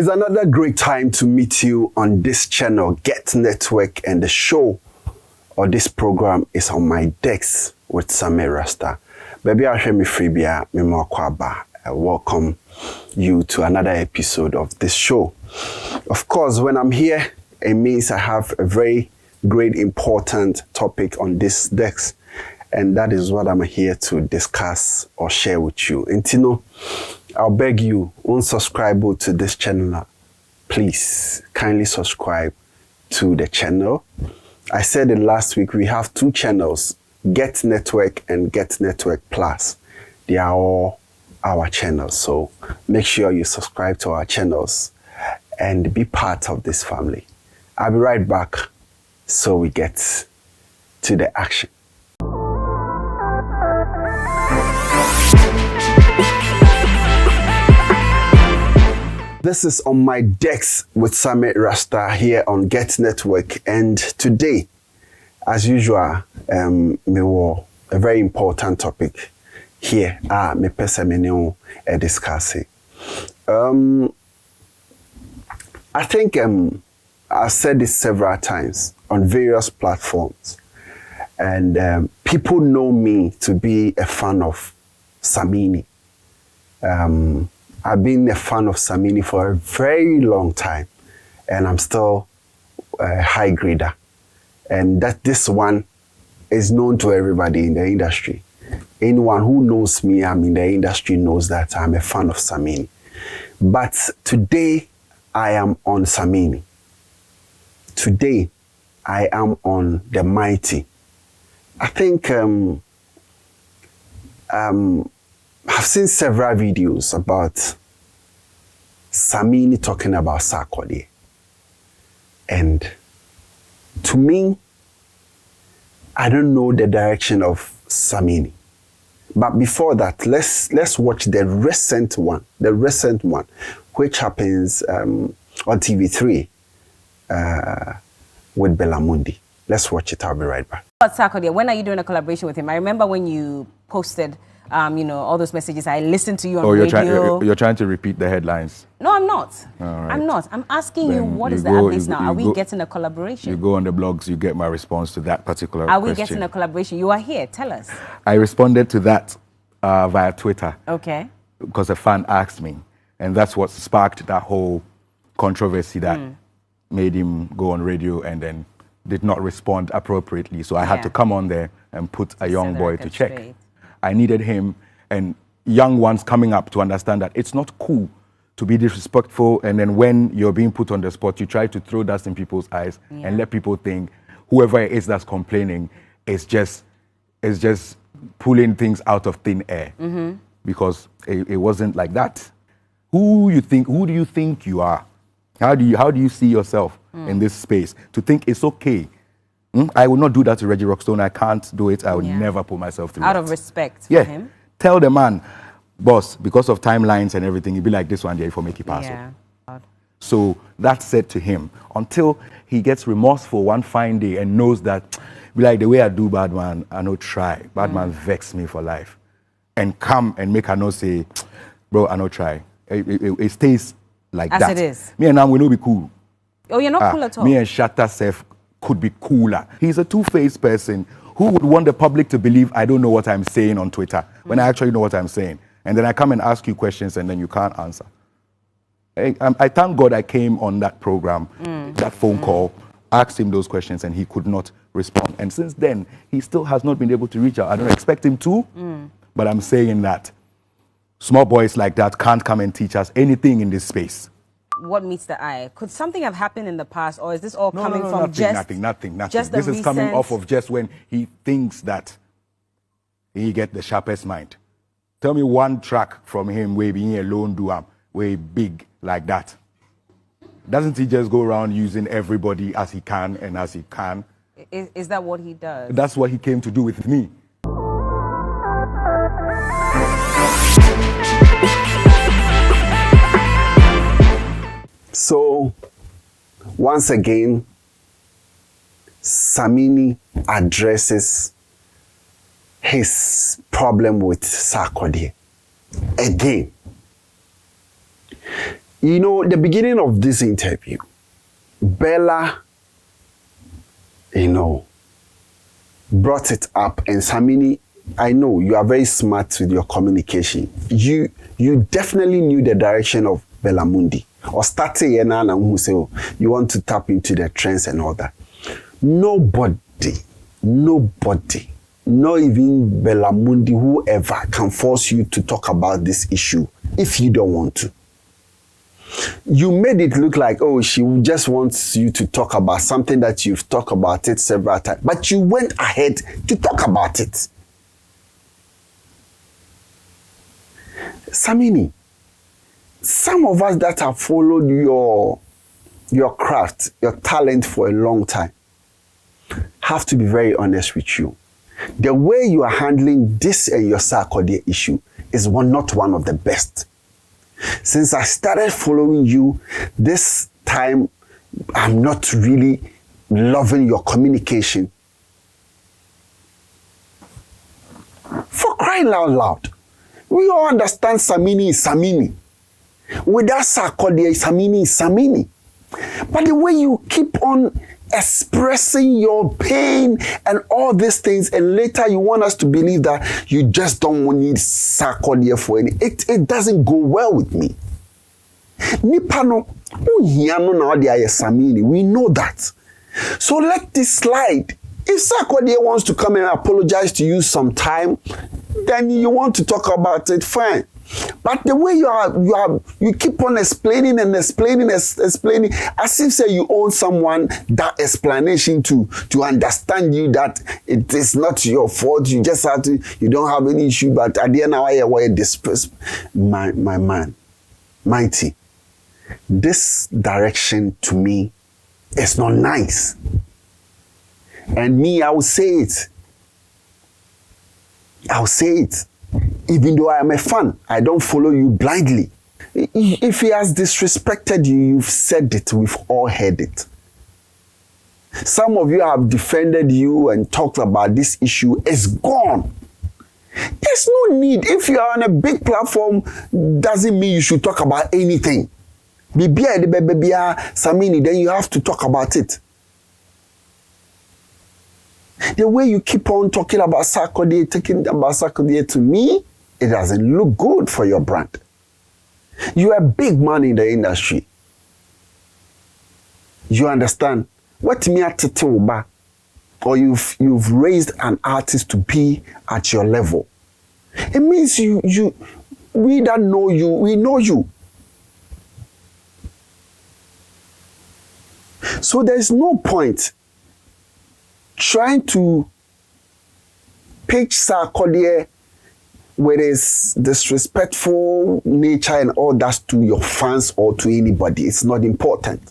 It's another great time to meet you on this channel, Get Network, and the show or this program is On My Decks with Samini Rasta. Baby, I hear me freebia, me more kwaba. I welcome you to another episode of this show. Of course, when I'm here, it means I have a very great, important topic on this decks, and that is what I'm here to discuss or share with you. And you know, I'll beg you, unsubscribe to this channel. Please kindly subscribe to the channel. I said it last week, we have two channels, Get Network and Get Network Plus. They are all our channels. So make sure you subscribe to our channels and be part of this family. I'll be right back so we get to the action. This is On My Decks with Samini Rasta here on Get Network, and today, as usual, me were a very important topic here. Me personally discussing. I think I've said this several times on various platforms, and people know me to be a fan of Samini. I've been a fan of Samini for a very long time, and I'm still a high grader. And that this one is known to everybody in the industry. Anyone who knows me, I'm in the industry, knows that I'm a fan of Samini. But today, I am on Samini. Today, I am on the mighty. I think I've seen several videos about Samini talking about Sarkodie. And to me, I don't know the direction of Samini. But before that, let's watch the recent one, which happens on TV3 with Belamundi. Let's watch it. I'll be right back. About Sarkodie, when are you doing a collaboration with him? I remember when you posted, all those messages. I listened to you on radio. You're trying to repeat the headlines. No, I'm not. All right. I'm not. I'm asking Then you, what is the go- updates now? you Are we go- getting a collaboration? You go on the blogs, you get my response to that particular Are question. we getting a collaboration? You are here. Tell us. I responded to that via Twitter Okay. because a fan asked me, and that's what sparked that whole controversy that made him go on radio and then did not respond appropriately. So I had to come on there and put a young set the boy record to check. straight. I needed him and young ones coming up to understand that it's not cool to be disrespectful, and then when you're being put on the spot, you try to throw dust in people's eyes and let people think whoever it is that's complaining is just pulling things out of thin air, because it wasn't like that. Who do you think you are? How do you see yourself in this space to think it's okay? I would not do that to Reggie Rockstone. I can't do it. I would never put myself through Out that. of respect Yeah. for him. Tell the man, boss, because of timelines and everything, you'd be like this one there for make it pass. Yeah. So that said to him, until he gets remorseful one fine day and knows that, be like, the way I do bad man, I no try. Bad man vex me for life. And come and make her no say, bro, I no try. It stays like As that. it is. Me and Nam will not be cool. Oh, you're not cool at all. Me and Shatta Sef could be cooler. He's a two-faced person who would want the public to believe I don't know what I'm saying on Twitter when I actually know what I'm saying. And then I come and ask you questions and then you can't answer. I thank God I came on that program, that phone call, asked him those questions and he could not respond. And since then, he still has not been able to reach out. I don't expect him to, but I'm saying that small boys like that can't come and teach us anything in this space. What meets the eye? Could something have happened in the past, or is this all coming from nothing. just the This is coming recent- off of just when he thinks that he get the sharpest mind. Tell me one track from him where being alone do way big like that. Doesn't he just go around using everybody as he can and as he can? Is that what he does? That's what he came to do with me. So, once again, Samini addresses his problem with Sarkodie again. You know, the beginning of this interview, Bella, you know, brought it up, and Samini, I know you are very smart with your communication. You definitely knew the direction of Bella Mundi. Or starting and who say, oh, you want to tap into the trends and all that. Nobody, not even Bella Mundi, whoever, can force you to talk about this issue if you don't want to. You made it look like, oh, she just wants you to talk about something that you've talked about it several times. But you went ahead to talk about it. Samini, some of us that have followed your craft, your talent for a long time, have to be very honest with you. The way you are handling this and your Sarkodie issue is not one of the best. Since I started following you, this time I'm not really loving your communication. For crying out loud, we all understand Samini is Samini. Without Sarkodie, Samini is Samini. But the way you keep on expressing your pain and all these things, and later you want us to believe that you just don't need Sarkodie for any, it doesn't go well with me. Nipano, Samini, we know that. So let this slide. If Sarkodie wants to come and apologize to you sometime, then you want to talk about it, fine. But the way you keep on explaining as if say you own someone that explanation to understand you that it is not your fault. You just have to, you don't have any issue. But at the end of the day, this my man, mighty. This direction to me is not nice. And me, I will say it. I'll say it. Even though I am a fan, I don't follow you blindly. If he has disrespected you, you've said it, we've all heard it. Some of you have defended you and talked about this issue. It's gone. There's no need. If you are on a big platform, doesn't mean you should talk about anything. Samini, then you have to talk about it. The way you keep on talking about Sarkodie, taking about Sarkodie, to me, it doesn't look good for your brand. You are a big man in the industry. You understand? What me at Tetoba, or you've raised an artist to be at your level. It means we that know you, we know you. So there's no point trying to pitch Sarkodie with his disrespectful nature and all that to your fans or to anybody. It's not important.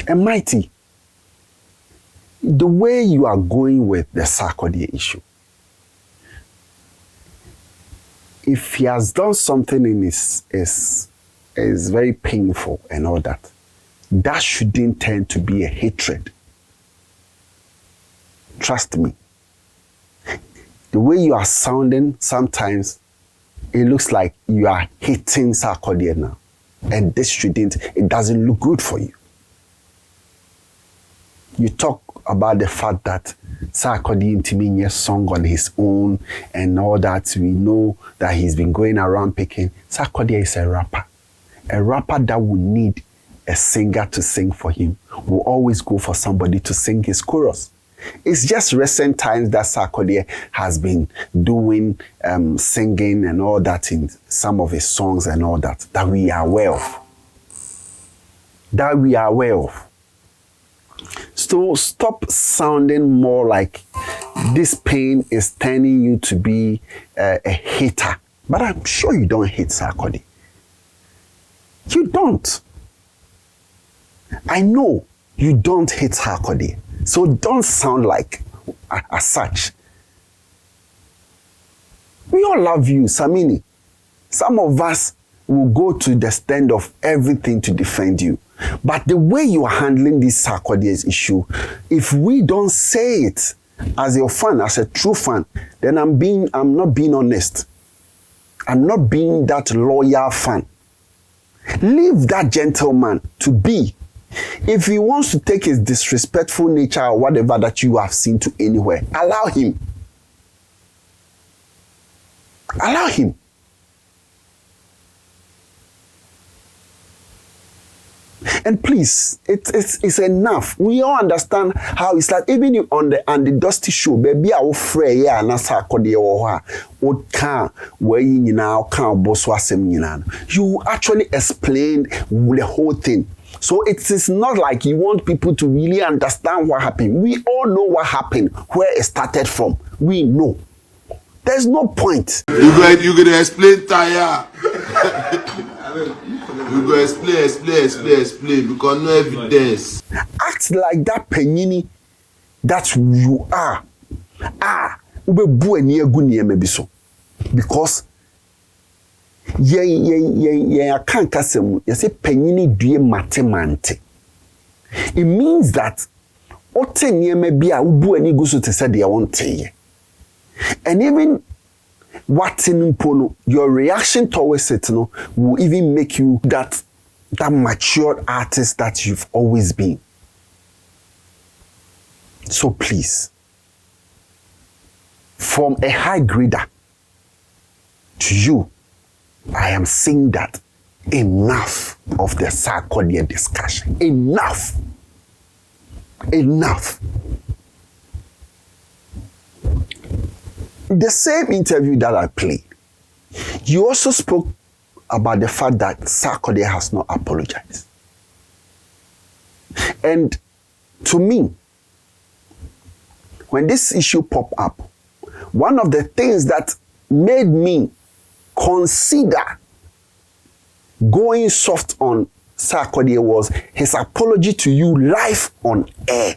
And Mighty, the way you are going with the Sarkodie issue, if he has done something in is very painful and all that, that shouldn't tend to be a hatred. Trust me. The way you are sounding, sometimes it looks like you are hating Sarkodie now. And this shouldn't, it doesn't look good for you. You talk about the fact that Sarkodie Intiminya song on his own and all that. We know that he's been going around picking. Sarkodie is a rapper. A rapper that would need a singer to sing for him will always go for somebody to sing his chorus. It's just recent times that Sarkodie has been doing singing and all that in some of his songs and all that we are aware of. That we are aware of. So stop sounding more like this pain is turning you to be a hater. But I'm sure you don't hate Sarkodie. You don't. I know you don't hate Sarkodie. So don't sound like as such. We all love you, Samini. Some of us will go to the stand of everything to defend you. But the way you are handling this Sarkodie's issue, if we don't say it as your fan, as a true fan, then I'm not being honest. and not being that loyal fan. Leave that gentleman to be. If he wants to take his disrespectful nature or whatever that you have seen to anywhere, allow him. Allow him. And please, it's enough. We all understand how it's like, even on the Dusty show, baby, I will fray, yeah, and that's Sarkodie or what can where you now can't boss you actually explained the whole thing. So it is not like you want people to really understand what happened. We all know what happened, where it started from. We know. There's no point. You gonna explain, Taya. You go explain because no evidence. Act like that penini that you are. Ube bu eni egu nieme biso. Because ye akan kasem ye say penini due matemante. It means that ote nieme bia ubu eni gu so te say they want ye. And even what in Pono, your reaction towards it will even make you that matured artist that you've always been. So please, from a high grader to you, I am saying that enough of the Sarkodie discussion. Enough. The same interview that I played, you also spoke about the fact that Sarkodie has not apologized. And to me, when this issue popped up, one of the things that made me consider going soft on Sarkodie was his apology to you live on air.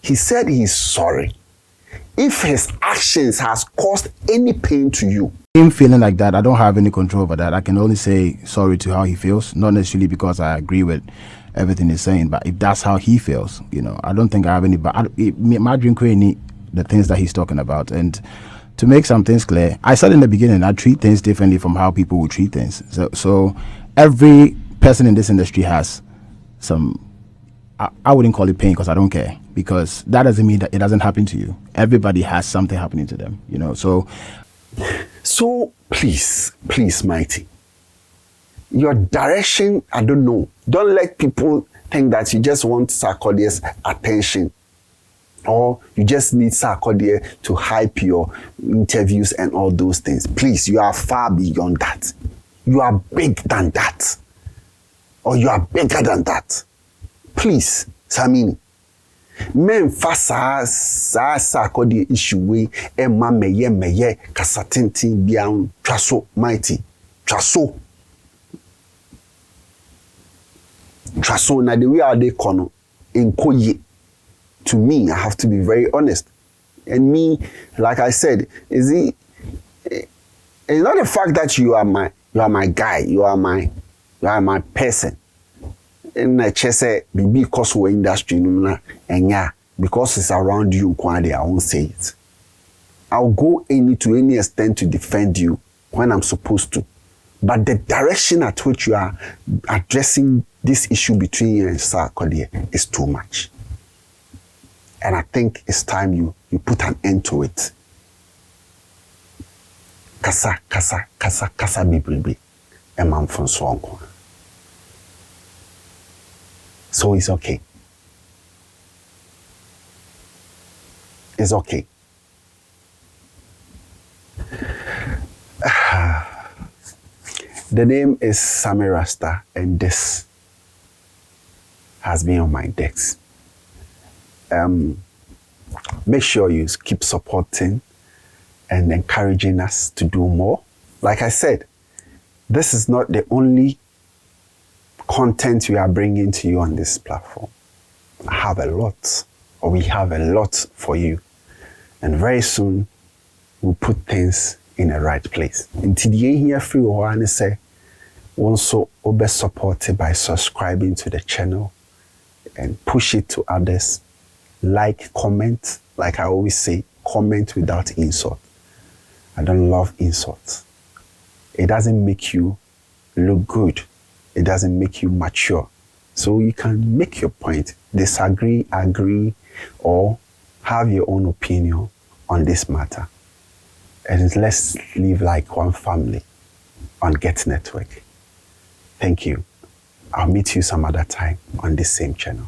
He said he's sorry if his actions has caused any pain to you. Him feeling like that, I don't have any control over that. I can only say sorry to how he feels, not necessarily because I agree with everything he's saying, but if that's how he feels, I don't think I have any, but my dream creating the things that he's talking about. And to make some things clear, I said in the beginning, I treat things differently from how people would treat things. So every person in this industry has some, I wouldn't call it pain because I don't care, because that doesn't mean that it doesn't happen to you. Everybody has something happening to them, So please, Mighty, your direction, I don't know. Don't let people think that you just want Sarkodie's attention, or you just need Sarkodie to hype your interviews and all those things. Please, you are far beyond that. You are big than that. Or you are bigger than that. Please, Samini. Men fasa Sarkodie issue we emma meye kasatintin bian traso Mighty. Traso na the way are they kono in koye. To me, I have to be very honest. And me, like I said, it's not the fact that you are my guy, you are my person. And I just say, because we're industry, and yeah, because it's around you, I won't say it. I'll go to any extent to defend you when I'm supposed to. But the direction at which you are addressing this issue between you and Sarkodie is too much. And I think it's time you put an end to it. Kasa bibribi. Emam from Swanko. So it's okay. It's okay. The name is Sammy Rasta, and this has been on my decks. Make sure you keep supporting and encouraging us to do more. Like I said, this is not the only content we are bringing to you on this platform. We have a lot for you. And very soon, we'll put things in the right place. Until the here free or say, also be supported by subscribing to the channel and push it to others. Like, comment, like I always say, comment without insult. I don't love insults. it doesn't make you look good. It doesn't make you mature. So you can make your point, disagree, agree, or have your own opinion on this matter. And let's live like one family on Get Network. Thank you. I'll meet you some other time on this same channel.